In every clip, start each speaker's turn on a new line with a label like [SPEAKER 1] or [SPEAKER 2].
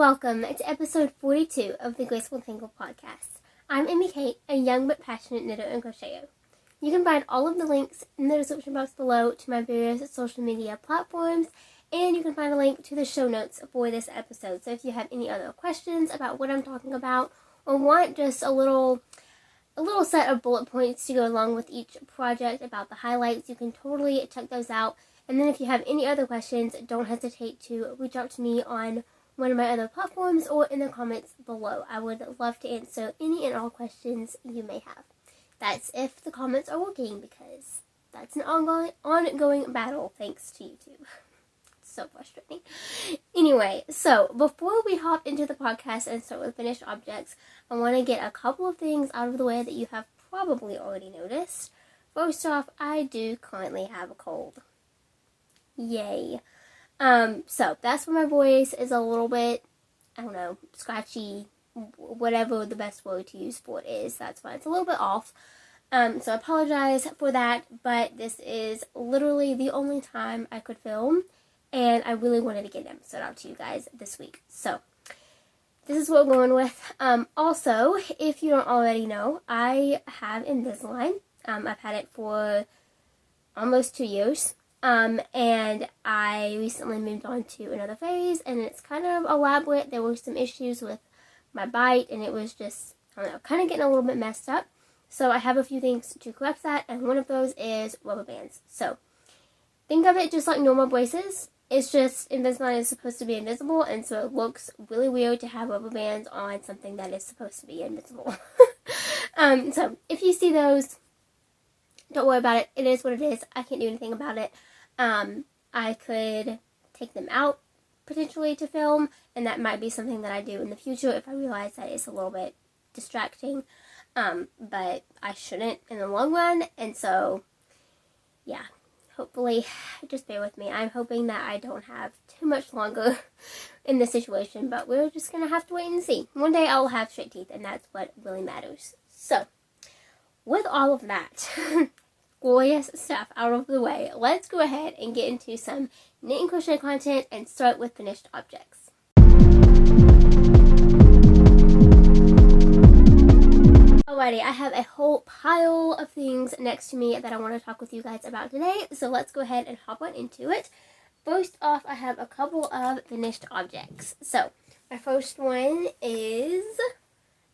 [SPEAKER 1] welcome to episode 42 of the Graceful Tangle podcast. I'm Amy Kate, a young but passionate knitter and crocheter. You can find all of the links in the description box below to my various social media platforms, and you can find a link to the show notes for this episode. So if you have any other questions about what I'm talking about, or want just a little set of bullet points to go along with each project about the highlights, you can totally check those out. And then if you have any other questions, don't hesitate to reach out to me on one of my other platforms or in the comments below. I would love to answer any and all questions you may have. That's if the comments are working, because that's an ongoing battle thanks to YouTube. It's so frustrating. Anyway, so before we hop into the podcast and start with finished objects, I want to get a couple of things out of the way that you have probably already noticed. First off, I do currently have a cold. Yay. So that's why my voice is a little bit, scratchy, whatever the best word to use for it is. That's why it's a little bit off. So I apologize for that, but this is literally the only time I could film, and I really wanted to get an episode out to you guys this week. So this is what we're going with. Also, if you don't already know, I have Invisalign. I've had it for almost 2 years. And I recently moved on to another phase, and it's kind of elaborate. There were some issues with my bite, and it was just, kind of getting a little bit messed up. So I have a few things to correct that, and one of those is rubber bands. So think of it just like normal braces. It's just Invisalign is supposed to be invisible, and so it looks really weird to have rubber bands on something that is supposed to be invisible. So if you see those, don't worry about it. It is what it is. I can't do anything about it. I could take them out potentially to film, and that might be something that I do in the future if I realize that it's a little bit distracting. But I shouldn't in the long run, and so, yeah, hopefully, just bear with me. I'm hoping that I don't have too much longer in this situation, but we're just gonna have to wait and see. One day I'll have straight teeth, and that's what really matters. So, with all of that glorious stuff out of the way, let's go ahead and get into some knit and crochet content and start with finished objects. Alrighty, I have a whole pile of things next to me that I want to talk with you guys about today, so let's go ahead and hop on into it. First off, I have a couple of finished objects. So, my first one is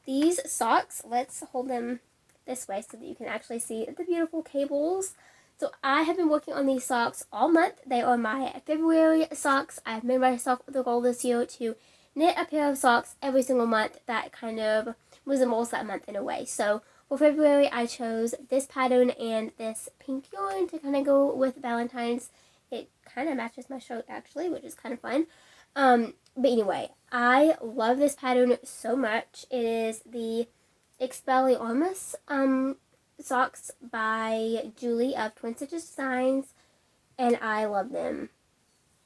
[SPEAKER 1] these socks. Let's hold them this way so that you can actually see the beautiful cables. So I have been working on these socks all month. They are my February socks. I've made myself the goal this year to knit a pair of socks every single month that kind of resembles that month in a way. So for February, I chose this pattern and this pink yarn to kind of go with Valentine's. It kind of matches my shirt actually, which is kind of fun. But anyway, I love this pattern so much. It is the Expelliarmus socks by Julie of Twin Stitches Designs, and I love them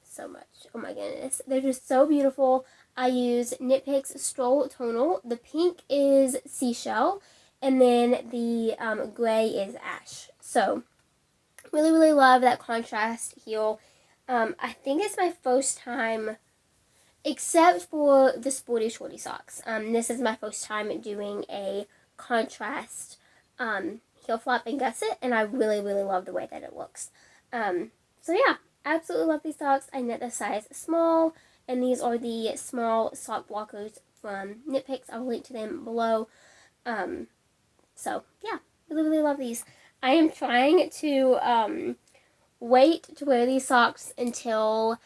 [SPEAKER 1] so much. Oh my goodness, they're just so beautiful. I use Knit Picks Stroll Tonal. The pink is Seashell, and then the gray is Ash. So really love that contrast heel. I think it's my first time, except for the Sporty Shorty socks. This is my first time doing a contrast heel flap and gusset, and I really love the way that it looks. So yeah, absolutely love these socks. I knit the size small, and these are the small sock blockers from Knit Picks. I'll link to them below. So yeah, really love these. I am trying to wait to wear these socks until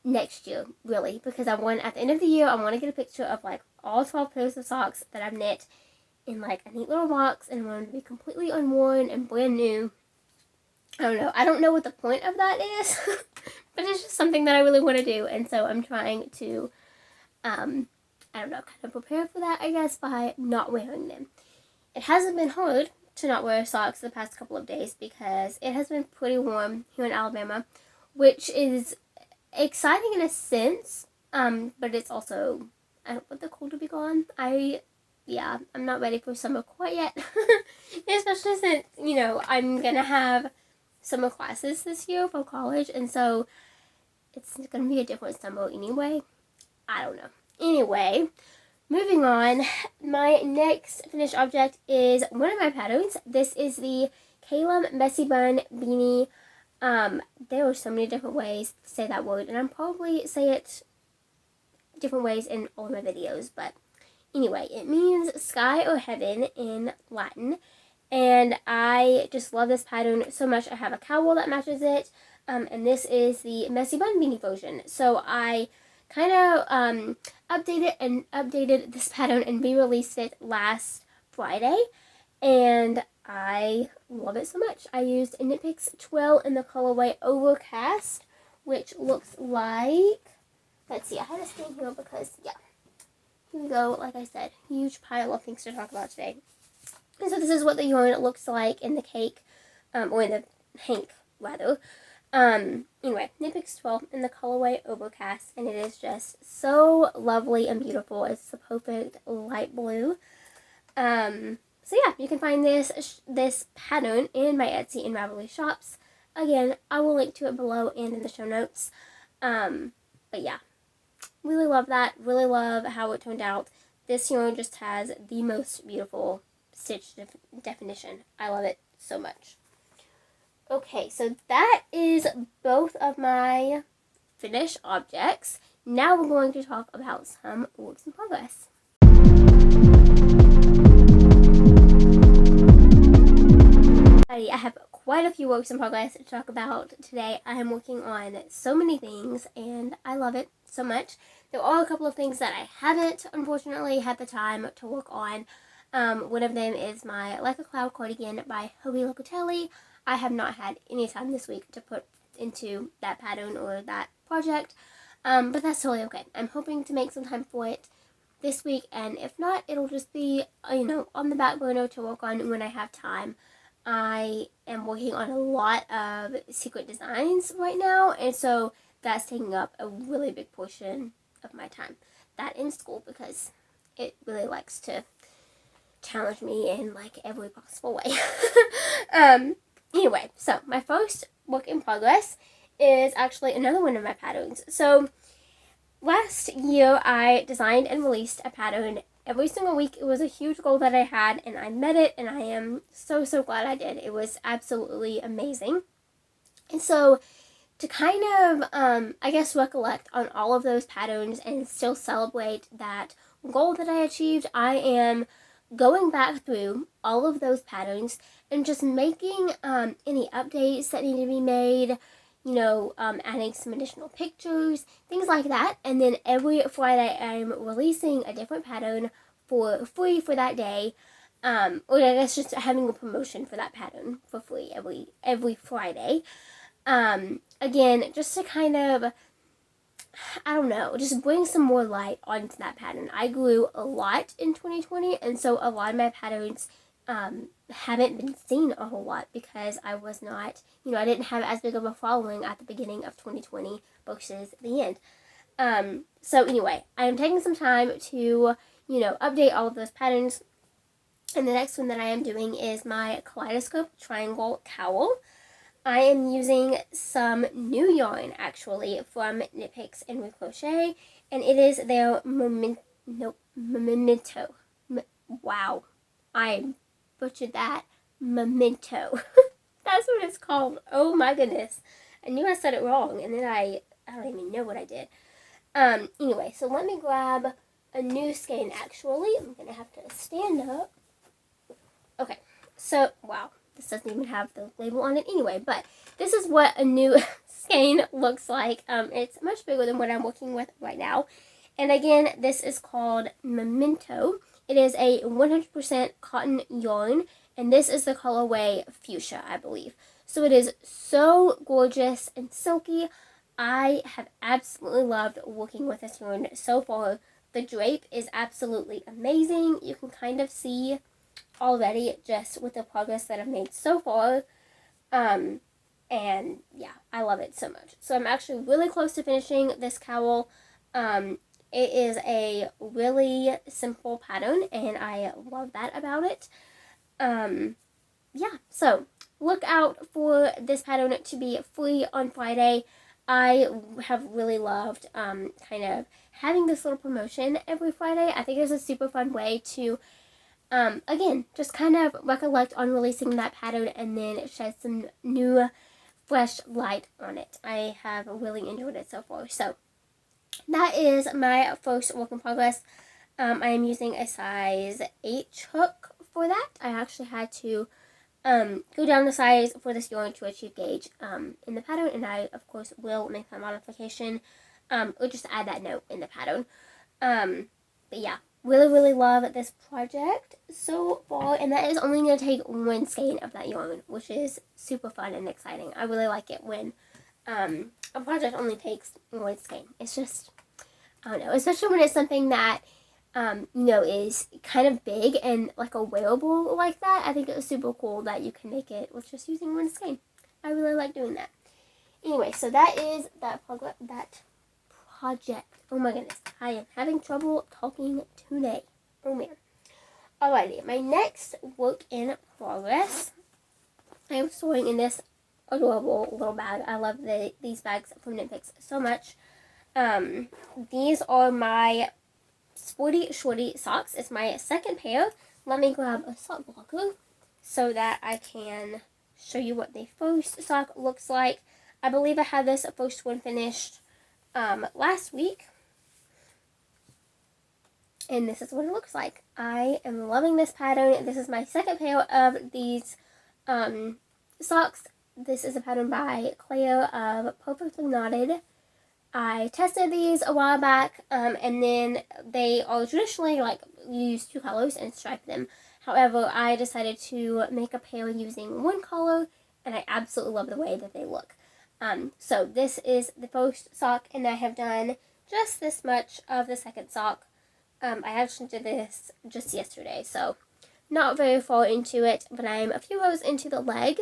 [SPEAKER 1] next year, really, because at the end of the year, I want to get a picture of like all 12 pairs of socks that I've knit in like a neat little box, and I want them to be completely unworn and brand new. I don't know what the point of that is, but it's just something that I really want to do, and so I'm trying to, kind of prepare for that, I guess, by not wearing them. It hasn't been hard to not wear socks the past couple of days because it has been pretty warm here in Alabama, which is exciting in a sense, but it's also, I don't want the cold to be gone. I'm not ready for summer quite yet, especially since, I'm going to have summer classes this year for college, and so it's going to be a different summer anyway. I don't know. anyway, moving on, my next finished object is one of my patterns. This is the Caleb Messy Bun Beanie. There are so many different ways to say that word, and I'm probably say it different ways in all of my videos, but anyway, it means sky or heaven in Latin, and I just love this pattern so much. I have a cowl that matches it, and this is the Messy Bun Beanie version. So I kind of updated this pattern and re-released it last Friday, and I love it so much. I used Knit Picks Twill in the colorway Overcast, which looks like, let's see, I had a stain here because, yeah, here we go. Like I said, huge pile of things to talk about today. And so this is what the yarn looks like in the cake, or in the hank, rather. Anyway, Knit Picks 12 in the colorway Overcast, and it is just so lovely and beautiful. It's the perfect light blue. So yeah, you can find this pattern in my Etsy and Ravelry shops. Again, I will link to it below and in the show notes. But yeah, really love that. Really love how it turned out. This yarn just has the most beautiful stitch definition. I love it so much. Okay, so that is both of my finished objects. Now we're going to talk about some works in progress. I have quite a few works in progress to talk about today. I am working on so many things, and I love it so much. There are a couple of things that I haven't, unfortunately, had the time to work on. One of them is my Like a Cloud cardigan by Hobie Locatelli. I have not had any time this week to put into that pattern or that project, but that's totally okay. I'm hoping to make some time for it this week, and if not, it'll just be, on the back burner to work on when I have time. I am working on a lot of secret designs right now, and so that's taking up a really big portion of my time. That in school, because it really likes to challenge me in like every possible way. Anyway, so my first work in progress is actually another one of my patterns. So last year I designed and released a pattern every single week. It was a huge goal that I had, and I met it, and I am so glad I did. It was absolutely amazing. And so to kind of, I guess, recollect on all of those patterns and still celebrate that goal that I achieved, I am going back through all of those patterns and just making any updates that need to be made, adding some additional pictures, things like that. And then every Friday I'm releasing a different pattern for free for that day, or I guess just having a promotion for that pattern for free every Friday. Again, just to kind of, just bring some more light onto that pattern. I grew a lot in 2020, and so a lot of my patterns haven't been seen a whole lot because I was not, I didn't have as big of a following at the beginning of 2020 versus the end. So anyway, I am taking some time to, update all of those patterns. And the next one that I am doing is my Kaleidoscope Triangle Cowl. I am using some new yarn, actually, from Knit Picks and Crochet, and it is their Memento. Wow, I butchered that. Memento. That's what it's called. Oh my goodness. I knew I said it wrong, and then I don't even know what I did. Anyway, so let me grab a new skein, actually. I'm going to have to stand up. Okay, so, wow. This doesn't even have the label on it anyway, but this is what a new skein looks like. It's much bigger than what I'm working with right now. And again, this is called Memento. It is a 100% cotton yarn, and this is the colorway Fuchsia, I believe. So it is so gorgeous and silky. I have absolutely loved working with this yarn so far. The drape is absolutely amazing. You can kind of see already just with the progress that I've made so far, and yeah, I love it so much. So I'm actually really close to finishing this cowl. It is a really simple pattern, and I love that about it. Yeah, so look out for this pattern to be free on Friday. I have really loved kind of having this little promotion every Friday. I think it's a super fun way to, again, just kind of recollect on releasing that pattern and then shed some new, fresh light on it. I have really enjoyed it so far. So that is my first work in progress. I am using a size H hook for that. I actually had to go down the size for this yarn to achieve gauge in the pattern, and I of course will make that modification or just add that note in the pattern. But yeah, really love this project so far, and that is only going to take one skein of that yarn, which is super fun and exciting. I really like it when a project only takes one skein. It's just, I don't know, especially when it's something that is kind of big and like a wearable like that. I think it was super cool that you can make it with just using one skein. I really like doing that. Anyway, so that is that project. Oh my goodness, I am having trouble talking today. Oh man. Alrighty, my next work in progress. I am storing in this adorable little bag. I love these bags from Knit Picks so much. These are my Sporty Shorty socks. It's my second pair. Let me grab a sock blocker so that I can show you what the first sock looks like. I believe I had this first one finished last week. And this is what it looks like. I am loving this pattern. This is my second pair of these socks. This is a pattern by Claire of Perfectly Knotted. I tested these a while back, and then they are traditionally like you use two colors and stripe them. However, I decided to make a pair using one color, and I absolutely love the way that they look. So this is the first sock, and I have done just this much of the second sock. I actually did this just yesterday, so not very far into it, but I'm a few rows into the leg.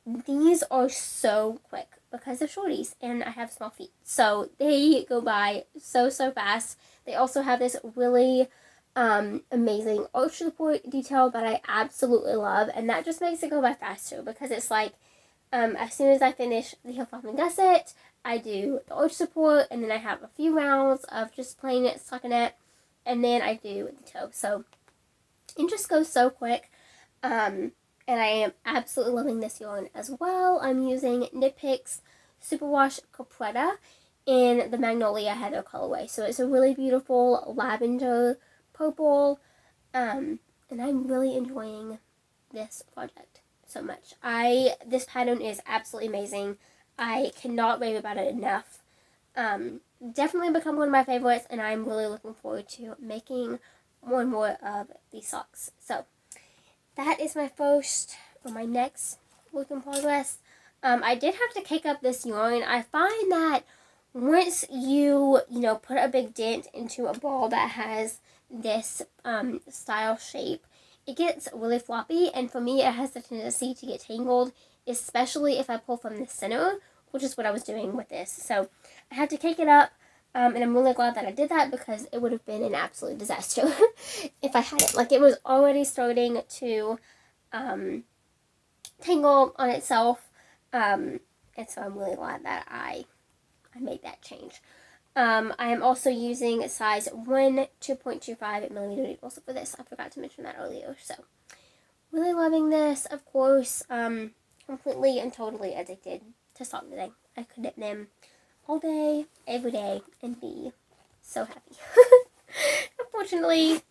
[SPEAKER 1] These are so quick because they're shorties and I have small feet, so they go by so fast. They also have this really amazing arch support detail that I absolutely love, and that just makes it go by faster because it's like as soon as I finish the heel flap and gusset, I do the arch support, and then I have a few rounds of just plain stockinette, and then I do the toe. So it just goes so quick. And I am absolutely loving this yarn as well. I'm using Knit Picks Superwash Capretta in the Magnolia Heather colorway. So it's a really beautiful lavender purple. And I'm really enjoying this project so much. This pattern is absolutely amazing. I cannot rave about it enough. Definitely become one of my favorites, and I'm really looking forward to making more and more of these socks. So that is my next work in progress. I did have to cake up this yarn. I find that once you put a big dent into a ball that has this style shape, it gets really floppy, and for me it has the tendency to get tangled, especially if I pull from the center, which is what I was doing with this. So I had to cake it up. And I'm really glad that I did that because it would have been an absolute disaster if I hadn't. Like, it was already starting to tangle on itself. And so I'm really glad that I made that change. I am also using size 1 2.25 millimeter needles for this. I forgot to mention that earlier. So really loving this. Of course, completely and totally addicted to sock knitting. I could knit them all day, every day, and be so happy. Unfortunately,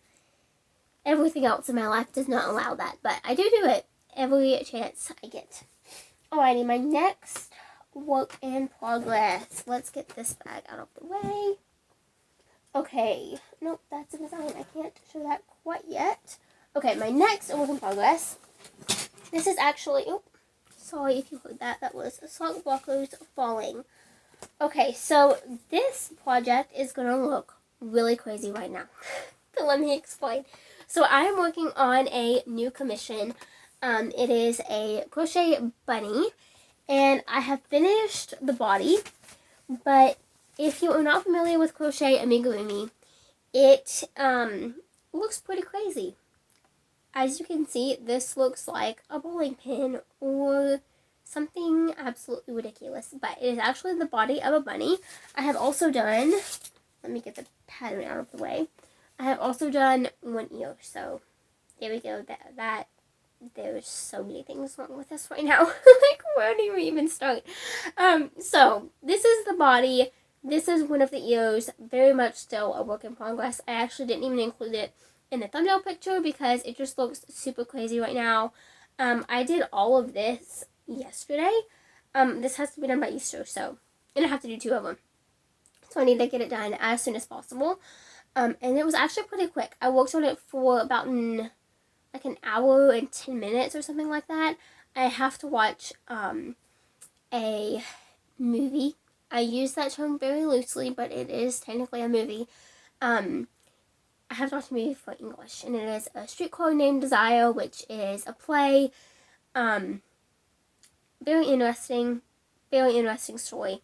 [SPEAKER 1] everything else in my life does not allow that, but I do it every chance I get. Alrighty, my next work in progress. Let's get this bag out of the way. Okay, nope, that's a design. I can't show that quite yet. Okay, my next work in progress. This is actually, sorry if you heard that. That was sock blockers falling. Okay, so this project is going to look really crazy right now. But let me explain. So I am working on a new commission. It is a Crochet Bunny, and I have finished the body. But if you are not familiar with crochet amigurumi, it looks pretty crazy. As you can see, this looks like a bowling pin or something absolutely ridiculous, but it is actually the body of a bunny. I have also done, let me get the pattern out of the way. I have also done one ear, so there we go. That there's so many things wrong with this right now. Like, where do you even start? So this is the body. This is one of the ears. Very much still a work in progress. I actually didn't even include it in the thumbnail picture because it just looks super crazy right now. I did all of this yesterday. This has to be done by Easter, so, and I have to do 2 of them. So I need to get it done as soon as possible. And it was actually pretty quick. I worked on it for about like an hour and 10 minutes or something like that. I have to watch a movie. I use that term very loosely, but it is technically a movie. I have to watch a movie for English, and it is A Streetcar Named Desire, which is a play. Very interesting story.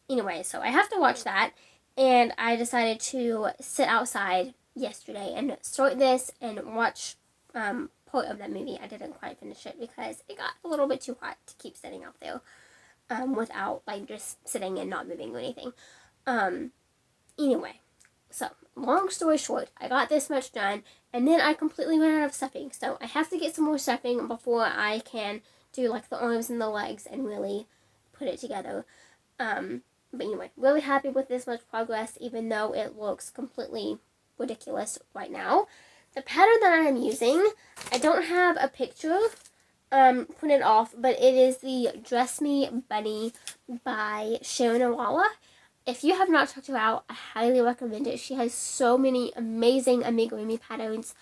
[SPEAKER 1] Anyway, so I have to watch that, and I decided to sit outside yesterday and start this and watch part of that movie. I didn't quite finish it because it got a little bit too hot to keep sitting out there without like just sitting and not moving or anything. Anyway, so long story short, I got this much done, and then I completely ran out of stuffing. So I have to get some more stuffing before I can do like the arms and the legs and really put it together. But anyway, really happy with this much progress, even though it looks completely ridiculous right now. The pattern that I am using, I don't have a picture printed off, but it is the Dress Me Bunny by Sharon. If you have not checked her out, I highly recommend it. She has so many amazing amigurumi patterns.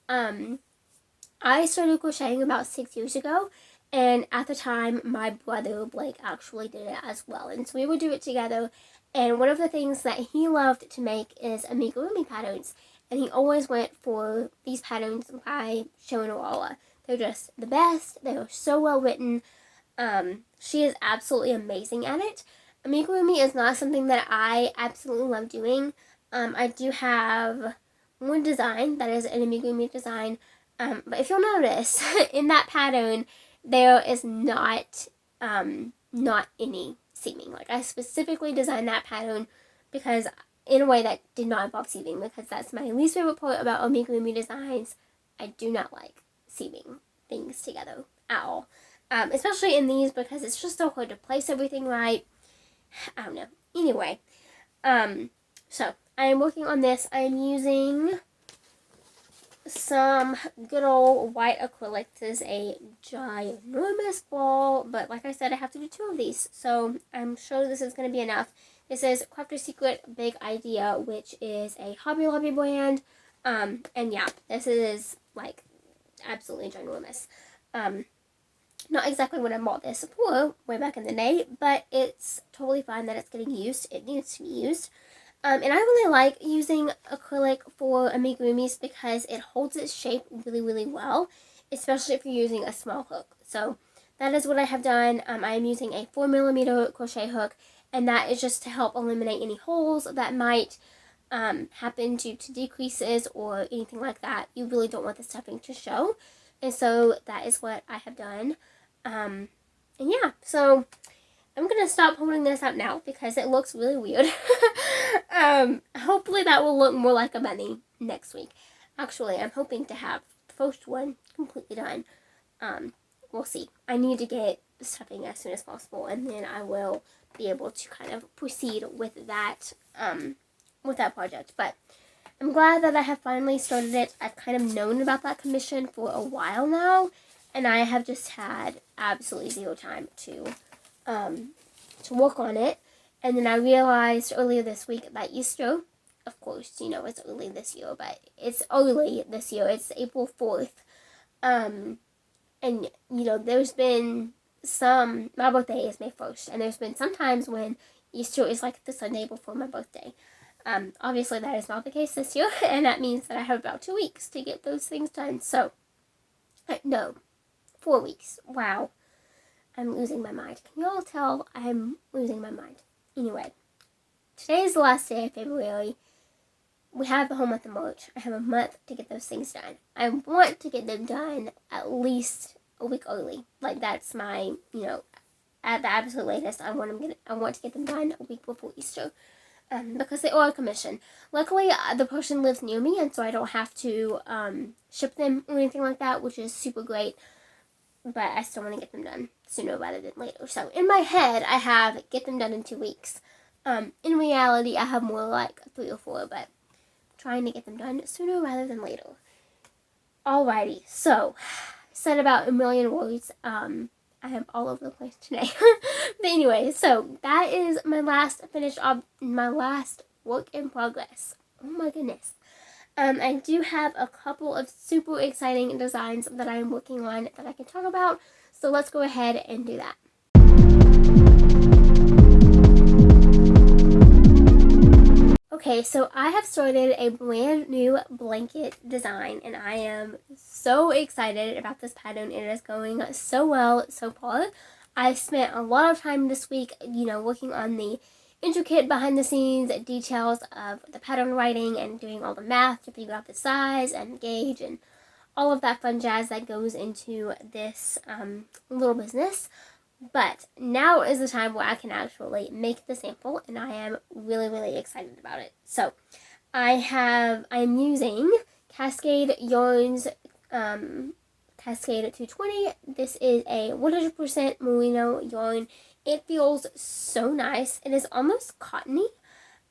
[SPEAKER 1] I started crocheting about 6 years ago, and at the time, my brother Blake actually did it as well, and so we would do it together. And one of the things that he loved to make is amigurumi patterns, and he always went for these patterns by Sharon. They're just the best. They are so well written. She is absolutely amazing at it. Amigurumi is not something that I absolutely love doing. I do have one design that is an amigurumi design, but if you'll notice, in that pattern, there is not any seaming. Like, I specifically designed that pattern because in a way that did not involve seaming, because that's my least favorite part about amigurumi designs. I do not like seaming things together at all. Especially in these, because it's just so hard to place everything right. I don't know. Anyway, so I am working on this. I am using some good old white acrylic. This is a ginormous ball, but like I said, I have to do 2 of these, so I'm sure this is going to be enough. This is Crafter's Secret Big Idea, which is a Hobby Lobby brand, and yeah, this is like absolutely ginormous. Not exactly what I bought this for way back in the day, but it's totally fine that it's getting used. It needs to be used. And I really like using acrylic for amigurumis because it holds its shape really, really well, especially if you're using a small hook. So that is what I have done. I am using a 4mm crochet hook, and that is just to help eliminate any holes that might happen due to decreases or anything like that. You really don't want the stuffing to show. And so that is what I have done. And yeah, so I'm going to stop holding this out now because it looks really weird. Hopefully that will look more like a bunny next week. Actually, I'm hoping to have the first one completely done. We'll see. I need to get stuffing as soon as possible, and then I will be able to kind of proceed with that project. But I'm glad that I have finally started it. I've kind of known about that commission for a while now, and I have just had absolutely zero time to work on it. And then I realized earlier this week that Easter, of course, you know, it's early this year, but it's early this year. It's April 4th. And, you know, there's been my birthday is May 1st, and there's been some times when Easter is like the Sunday before my birthday. Obviously that is not the case this year, and that means that I have about 2 weeks to get those things done. So, no, 4 weeks. Wow. I'm losing my mind. Can you all tell I'm losing my mind? Anyway, today is the last day of February. We have the whole month of March. I have a month to get those things done. I want to get them done at least a week early. Like, that's my, you know, at the absolute latest, I want to get them done a week before Easter. Because they are a commission. Luckily, the person lives near me, and so I don't have to ship them or anything like that, which is super great. But I still want to get them done sooner rather than later. So in my head, I have get them done in 2 weeks. In reality, I have more like 3 or 4, but trying to get them done sooner rather than later. Alrighty, so said about a million words. I am all over the place today. But anyway, so that is my last my last work in progress. Oh my goodness. I do have a couple of super exciting designs that I am working on that I can talk about. So let's go ahead and do that. Okay, so I have started a brand new blanket design, and I am so excited about this pattern. It is going so well so far. I spent a lot of time this week, working on the intricate behind the scenes details of the pattern writing and doing all the math to figure out the size and gauge and all of that fun jazz that goes into this little business. But now is the time where I can actually make the sample, and I am really, really excited about it. So I'm using Cascade Yarns Cascade 220. This is a 100% merino yarn. It feels so nice. It is almost cottony,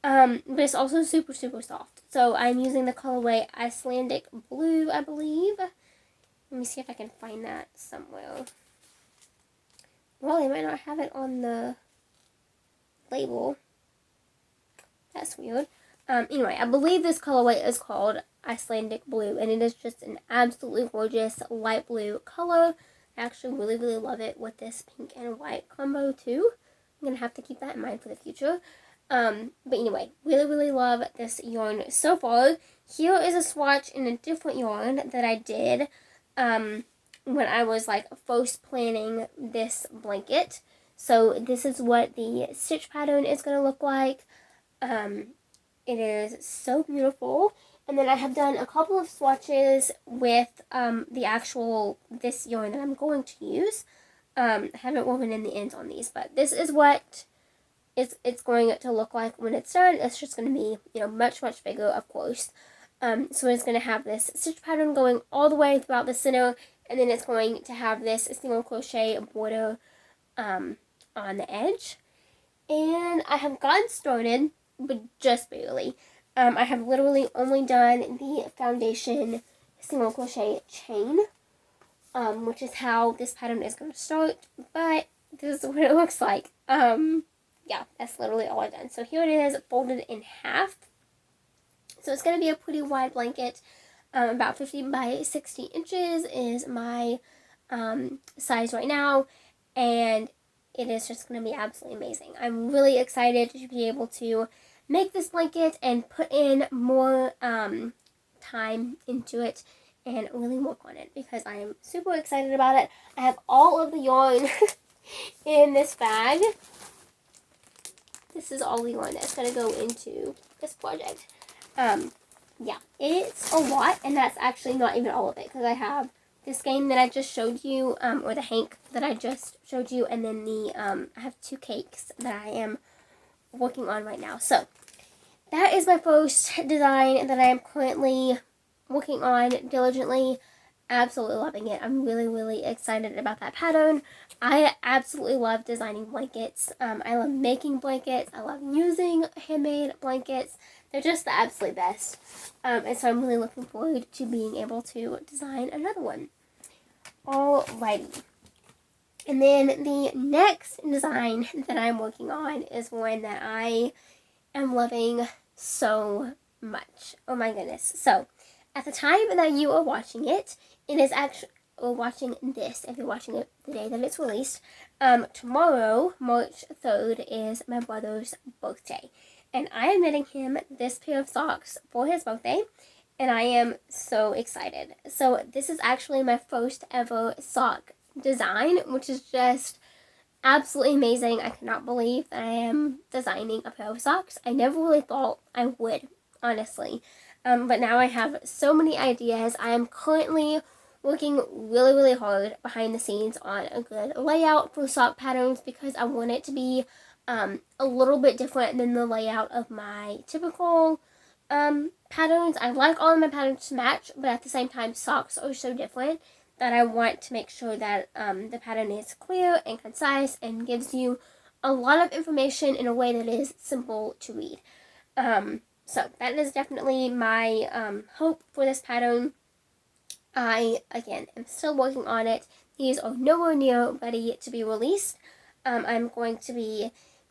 [SPEAKER 1] but it's also super, super soft. So I'm using the colorway Icelandic Blue, I believe. Let me see if I can find that somewhere. Well, they might not have it on the label. That's weird. Anyway, I believe this colorway is called Icelandic Blue, and it is just an absolutely gorgeous light blue color. I actually really, really love it with this pink and white combo too. I'm going to have to keep that in mind for the future. But anyway, really, really love this yarn so far. Here is a swatch in a different yarn that I did when I was first planning this blanket. So this is what the stitch pattern is going to look like. It is so beautiful. And then I have done a couple of swatches with this yarn that I'm going to use. I haven't woven in the ends on these, but this is what it's going to look like when it's done. It's just going to be, much, much bigger, of course. So it's going to have this stitch pattern going all the way throughout the center, and then it's going to have this single crochet border on the edge. And I have gotten started, but just barely. I have literally only done the foundation single crochet chain, which is how this pattern is going to start, but this is what it looks like. Yeah, that's literally all I've done. So here it is, folded in half. So it's going to be a pretty wide blanket. About 50 by 60 inches is my size right now, and it is just going to be absolutely amazing. I'm really excited to be able to make this blanket and put in more time into it and really work on it, because I am super excited about it. I have all of the yarn in this bag. This is all the yarn that's going to go into this project. Yeah, it's a lot, and that's actually not even all of it, because I have the skein that I just showed you, or the hank that I just showed you, and then I have 2 cakes that I am working on right now. So that is my first design that I am currently working on diligently. Absolutely loving it. I'm really, really excited about that pattern. I absolutely love designing blankets. I love making blankets. I love using handmade blankets. They're just the absolute best. And so I'm really looking forward to being able to design another one. Alrighty. And then the next design that I'm working on is one that I am loving so much. Oh my goodness. So at the time that you are watching it, it is actually, or watching this, if you're watching it the day that it's released, tomorrow, March 3rd, is my brother's birthday. And I am knitting him this pair of socks for his birthday, and I am so excited. So this is actually my first ever sock design, which is just absolutely amazing. I cannot believe that I am designing a pair of socks. I never really thought I would, honestly. But now I have so many ideas. I am currently working really hard behind the scenes on a good layout for sock patterns because I want it to be a little bit different than the layout of my typical patterns. I like all of my patterns to match, but at the same time, socks are so different that I want to make sure that the pattern is clear and concise and gives you a lot of information in a way that is simple to read. So that is definitely my hope for this pattern. I, again, am still working on it. These are nowhere near ready to be released. I'm going to be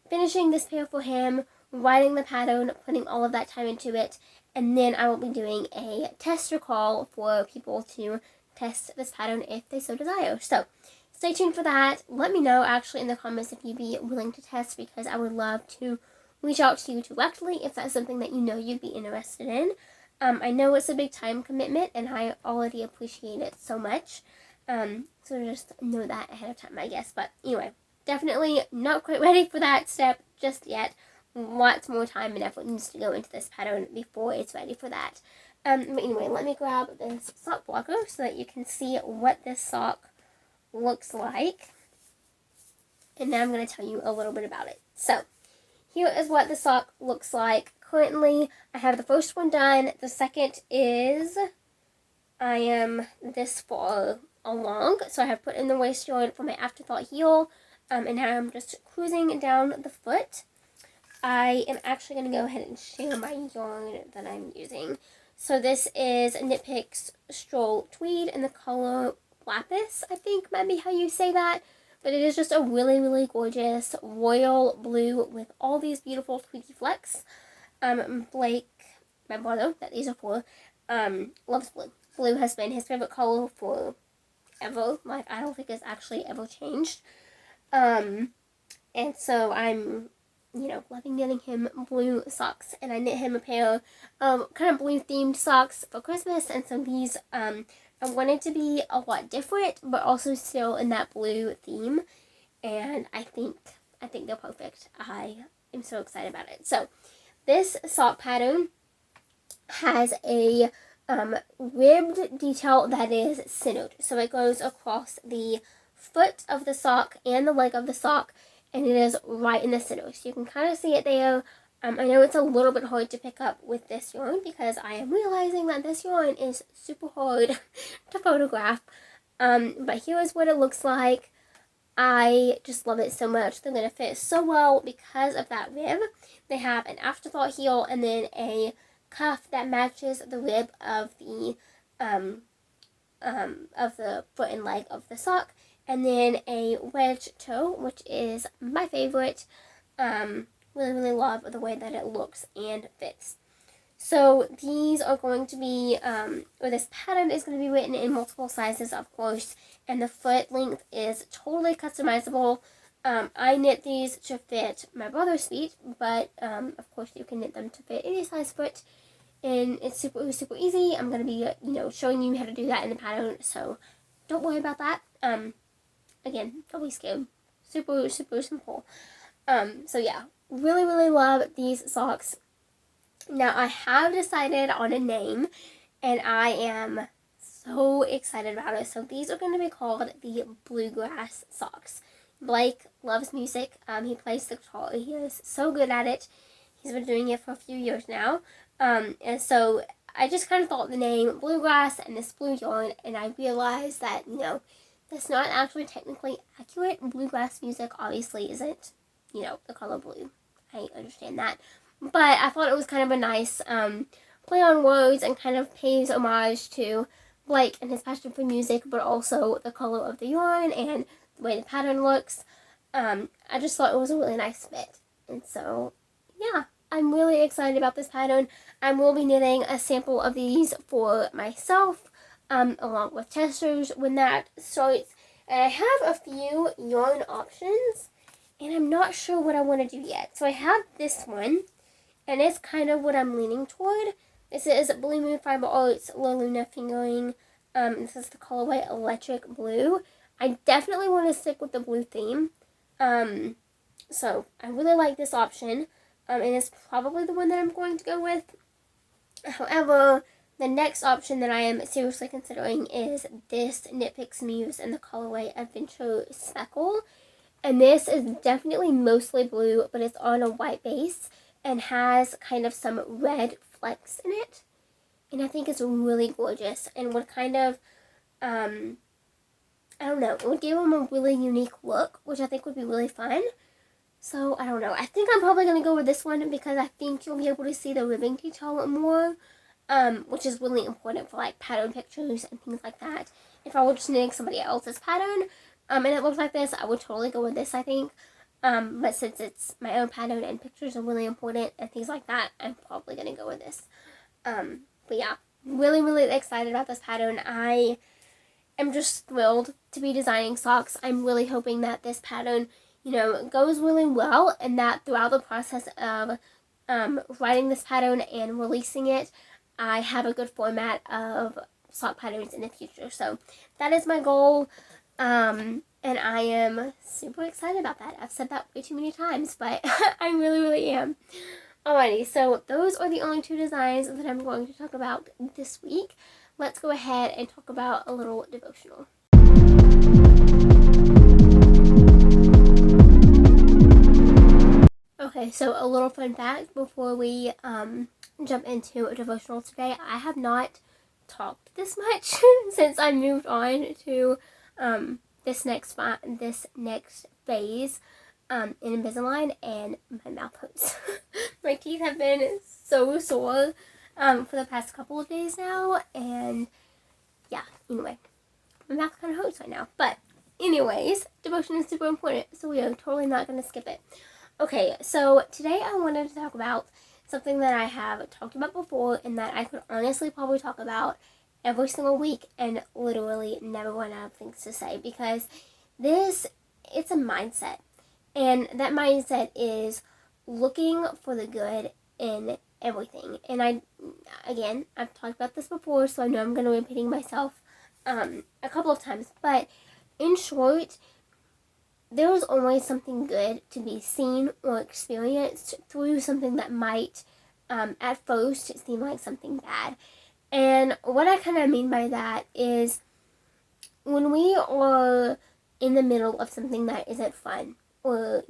[SPEAKER 1] finishing this pair for him, writing the pattern, putting all of that time into it, and then I will be doing a tester call for people to test this pattern if they so desire. So stay tuned for that. Let me know actually in the comments if you'd be willing to test, because I would love to reach out to you directly if that's something that you know you'd be interested in. I know it's a big time commitment, and I already appreciate it so much. So just know that ahead of time, I guess. But anyway, definitely not quite ready for that step just yet. Lots more time and effort needs to go into this pattern before it's ready for that. But anyway, let me grab this sock blocker so that you can see what this sock looks like. And now I'm going to tell you a little bit about it. So, here is what the sock looks like currently. I have the first one done. The second is, I am this far along. So I have put in the waist joint for my afterthought heel. And now I'm just cruising down the foot. I am actually going to go ahead and share my yarn that I'm using. So this is Knit Picks Stroll Tweed in the color Lapis, I think might be how you say that. But it is just a really gorgeous royal blue with all these beautiful tweedy flecks. Blake, my brother, that these are for, loves blue. Blue has been his favorite color for ever. Like, I don't think it's actually ever changed. And so I'm, loving knitting him blue socks. And I knit him a pair of kind of blue themed socks for Christmas. And so these, I wanted to be a lot different, but also still in that blue theme. And I think they're perfect. I am so excited about it. So this sock pattern has a ribbed detail that is centered. So it goes across the foot of the sock and the leg of the sock, and it is right in the center. So you can kind of see it there. I know it's a little bit hard to pick up with this yarn because I am realizing that this yarn is super hard to photograph. But here is what it looks like. I just love it so much. They're going to fit so well because of that rib. They have an afterthought heel and then a cuff that matches the rib of the foot and leg of the sock, and then a wedge toe, which is my favorite. Really love the way that it looks and fits. So these are going to be, or this pattern is going to be written in multiple sizes, of course, and the foot length is totally customizable. I knit these to fit my brother's feet, but of course you can knit them to fit any size foot, and it's super easy. I'm going to be, showing you how to do that in the pattern, so don't worry about that. Again, don't be scared. Super simple. So yeah, really love these socks. Now, I have decided on a name, and I am so excited about it. So these are going to be called the Bluegrass Socks. Blake loves music. He plays the guitar. He is so good at it. He's been doing it for a few years now. And so I just kind of thought the name Bluegrass and this blue yarn, and I realized that, that's not actually technically accurate. Bluegrass music obviously isn't, the color blue. I understand that. But I thought it was kind of a nice play on words and kind of pays homage to Blake and his passion for music, but also the color of the yarn and the way the pattern looks. I just thought it was a really nice fit. And so, yeah, I'm really excited about this pattern. I will be knitting a sample of these for myself, along with testers when that starts. And I have a few yarn options, and I'm not sure what I want to do yet. So I have this one, and it's kind of what I'm leaning toward. This is Blue Moon Fiber Arts La Luna Fingering. This is the colorway Electric Blue. I definitely want to stick with the blue theme. So I really like this option. And it's probably the one that I'm going to go with. However, The next option that I am seriously considering is this Knit Picks Muse in the colorway Adventure Speckle. And this is definitely mostly blue, but it's on a white base and has kind of some red flecks in it. And I think it's really gorgeous and would kind of, I don't know, it would give them a really unique look, which I think would be really fun. So, I don't know. I think I'm probably going to go with this one because I think you'll be able to see the ribbon detail more, which is really important for, like, pattern pictures and things like that. If I were just knitting somebody else's pattern, and it looks like this, I would totally go with this, I think. But since it's my own pattern and pictures are really important and things like that, I'm probably going to go with this. But yeah, really, really excited about this pattern. I am just thrilled to be designing socks. I'm really hoping that this pattern, goes really well and that throughout the process of writing this pattern and releasing it, I have a good format of sock patterns in the future. So that is my goal. And I am super excited about that. I've said that way too many times, but I really, really am. Alrighty, so those are the only two designs that I'm going to talk about this week. Let's go ahead and talk about a little devotional. Okay, so a little fun fact before we jump into a devotional today. I have not talked this much since I moved on to this next phase in Invisalign, and my mouth hurts. My teeth have been so sore for the past couple of days now, and yeah, anyway, my mouth kind of hurts right now. But anyways, devotion is super important, so we are totally not going to skip it. Okay, so today I wanted to talk about something that I have talked about before and that I could honestly probably talk about every single week and literally never run out of things to say, because it's a mindset. And that mindset is looking for the good in everything. And I've talked about this before, so I know I'm going to be repeating myself a couple of times. But in short, there is always something good to be seen or experienced through something that might, at first, seem like something bad. And what I kind of mean by that is when we are in the middle of something that isn't fun, or,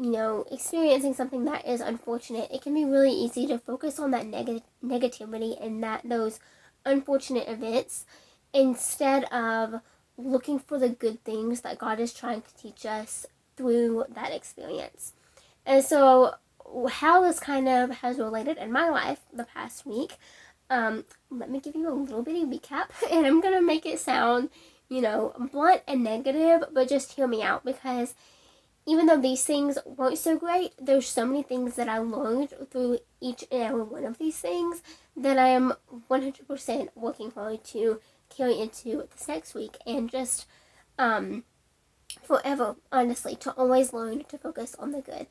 [SPEAKER 1] experiencing something that is unfortunate, it can be really easy to focus on that negativity and those unfortunate events instead of looking for the good things that God is trying to teach us through that experience. And so how this kind of has related in my life the past week, let me give you a little bitty recap, and I'm going to make it sound, blunt and negative, but just hear me out, because even though these things weren't so great, there's so many things that I learned through each and every one of these things that I am 100% working hard to carry into this next week, and just forever, honestly, to always learn to focus on the good.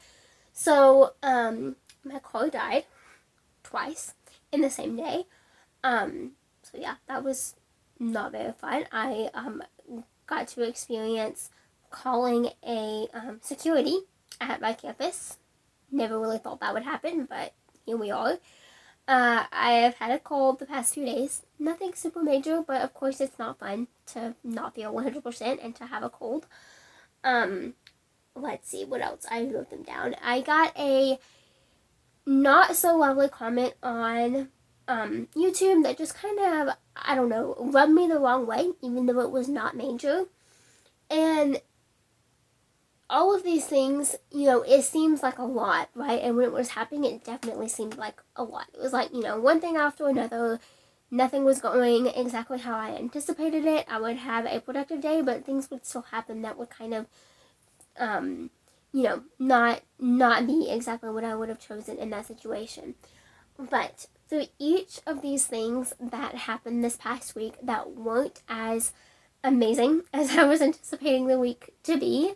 [SPEAKER 1] So, my car died twice in the same day. So yeah, that was not very fun. I got to experience calling a security at my campus. Never really thought that would happen, but here we are. I have had a cold the past few days. Nothing super major, but of course it's not fun to not feel 100% and to have a cold. Let's see what else. I wrote them down. I got a not so lovely comment on YouTube that just kind of, I don't know, rubbed me the wrong way, even though it was not major. And all of these things, it seems like a lot, right? And when it was happening, it definitely seemed like a lot. It was like, one thing after another. Nothing was going exactly how I anticipated it. I would have a productive day, but things would still happen that would kind of, not be exactly what I would have chosen in that situation. But through each of these things that happened this past week that weren't as amazing as I was anticipating the week to be,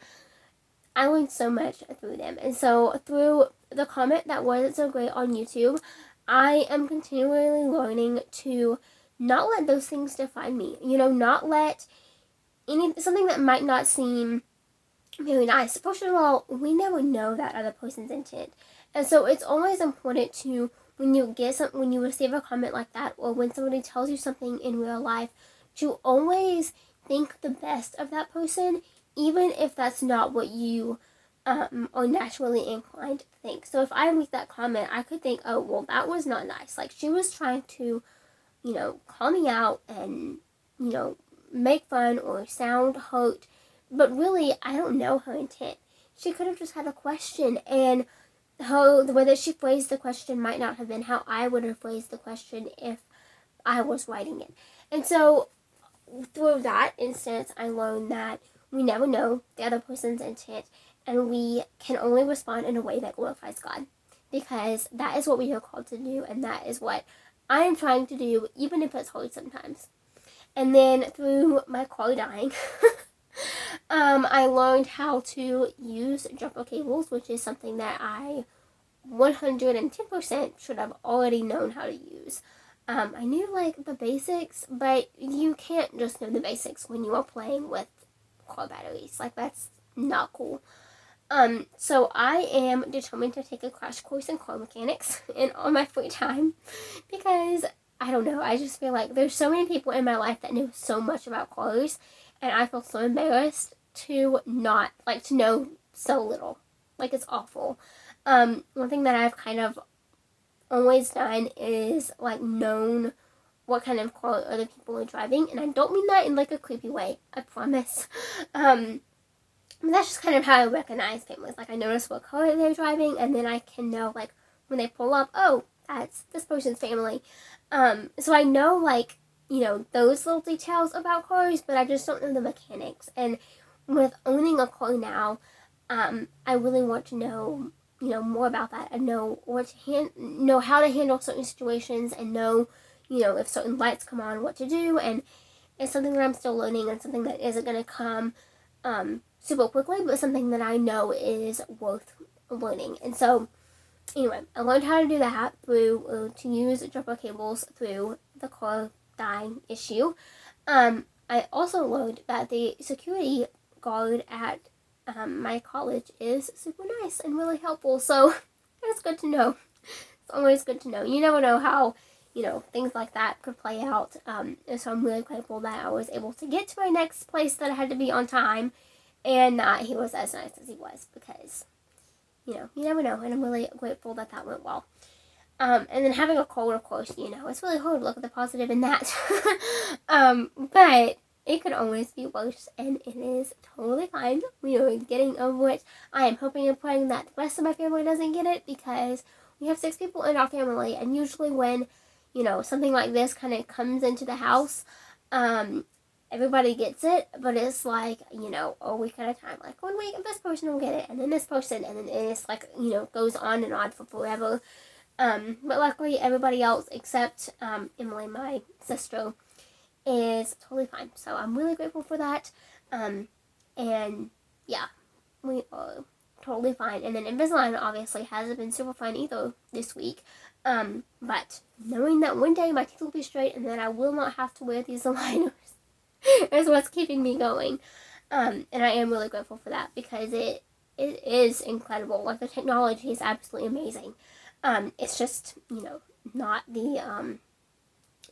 [SPEAKER 1] I learned so much through them. And so through the comment that wasn't so great on YouTube, I am continually learning to not let those things define me. Not let something that might not seem very nice. First of all, we never know that other person's intent. And so it's always important to, when you receive a comment like that, or when somebody tells you something in real life, to always think the best of that person, even if that's not what you are naturally inclined to think. So if I read that comment, I could think, oh, well, that was not nice. Like, she was trying to, call me out and, make fun or sound hurt, but really, I don't know her intent. She could have just had a question, and the way that she phrased the question might not have been how I would have phrased the question if I was writing it. And so, through that instance, I learned that we never know the other person's intent, and we can only respond in a way that glorifies God, because that is what we are called to do, and that is what I am trying to do, even if it's hard sometimes. And then through my car dying, I learned how to use jumper cables, which is something that I 110% should have already known how to use. I knew like the basics, but you can't just know the basics when you are playing with car batteries. Like, that's not cool. So I am determined to take a crash course in car mechanics in all my free time, because I don't know, I just feel like there's so many people in my life that know so much about cars, and I feel so embarrassed to not, like, to know so little. Like, it's awful. One thing that I've kind of always done is, like, known what kind of car other people are driving, and I don't mean that in, like, a creepy way, I promise. But that's just kind of how I recognize families. Like, I notice what car they're driving, and then I can know, like, when they pull up, oh, that's this person's family. So I know, like, those little details about cars, but I just don't know the mechanics. And with owning a car now, I really want to know, more about that, and know know how to handle certain situations, and know, if certain lights come on, what to do. And it's something that I'm still learning, and something that isn't going to come super quickly, but something that I know is worth learning. And so, anyway, I learned how to do that through, to use jumper cables through the car dying issue. I also learned that the security guard at my college is super nice and really helpful, so that's good to know. It's always good to know. You never know how, things like that could play out, and so I'm really grateful that I was able to get to my next place that I had to be on time, and he was as nice as he was, because, you never know, and I'm really grateful that that went well. And then having a cold, of course, it's really hard to look at the positive in that. But it could always be worse, and it is totally fine. We are getting over it. I am hoping and praying that the rest of my family doesn't get it, because we have 6 people in our family, and usually when, something like this kind of comes into the house, everybody gets it, but it's like, a week at a time. Like, 1 week, this person will get it, and then this person, and then it's like, goes on and on for forever. But luckily, everybody else except Emily, my sister, is totally fine. So I'm really grateful for that. And yeah, we are totally fine. And then Invisalign obviously hasn't been super fun either this week. But knowing that one day my teeth will be straight and that I will not have to wear these aligners is what's keeping me going. And I am really grateful for that, because it is incredible. Like, the technology is absolutely amazing. It's just, not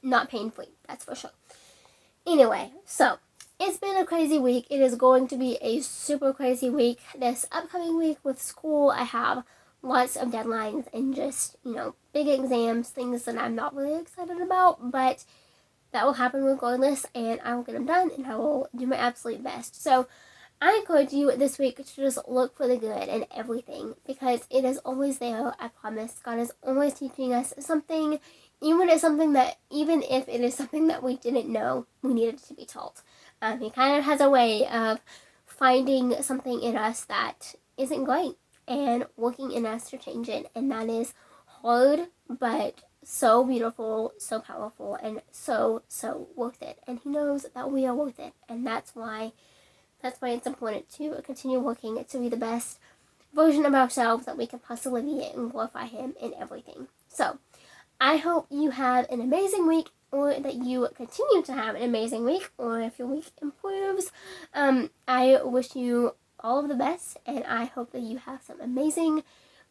[SPEAKER 1] not pain-free, that's for sure. Anyway, so, it's been a crazy week. It is going to be a super crazy week. This upcoming week with school, I have lots of deadlines and just, big exams, things that I'm not really excited about, but that will happen regardless, and I will get them done, and I will do my absolute best. So, I encourage you this week to just look for the good in everything, because it is always there, I promise. God is always teaching us something, even if it is something that we didn't know we needed to be taught. He kind of has a way of finding something in us that isn't great and working in us to change it, and that is hard, but so beautiful, so powerful, and so, so worth it. And he knows that we are worth it, and that's why it's important to continue working to be the best version of ourselves that we can possibly be, and glorify him in everything. So, I hope you have an amazing week, or that you continue to have an amazing week, or if your week improves. I wish you all of the best, and I hope that you have some amazing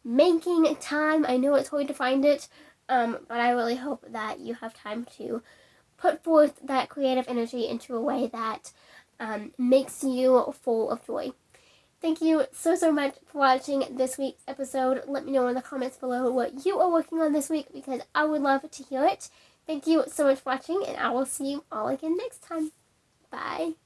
[SPEAKER 1] making time. I know it's hard to find it, but I really hope that you have time to put forth that creative energy into a way that makes you full of joy. Thank you so much for watching this week's episode. Let me know in the comments below what you are working on this week, because I would love to hear it. Thank you so much for watching, and I will see you all again next time. Bye.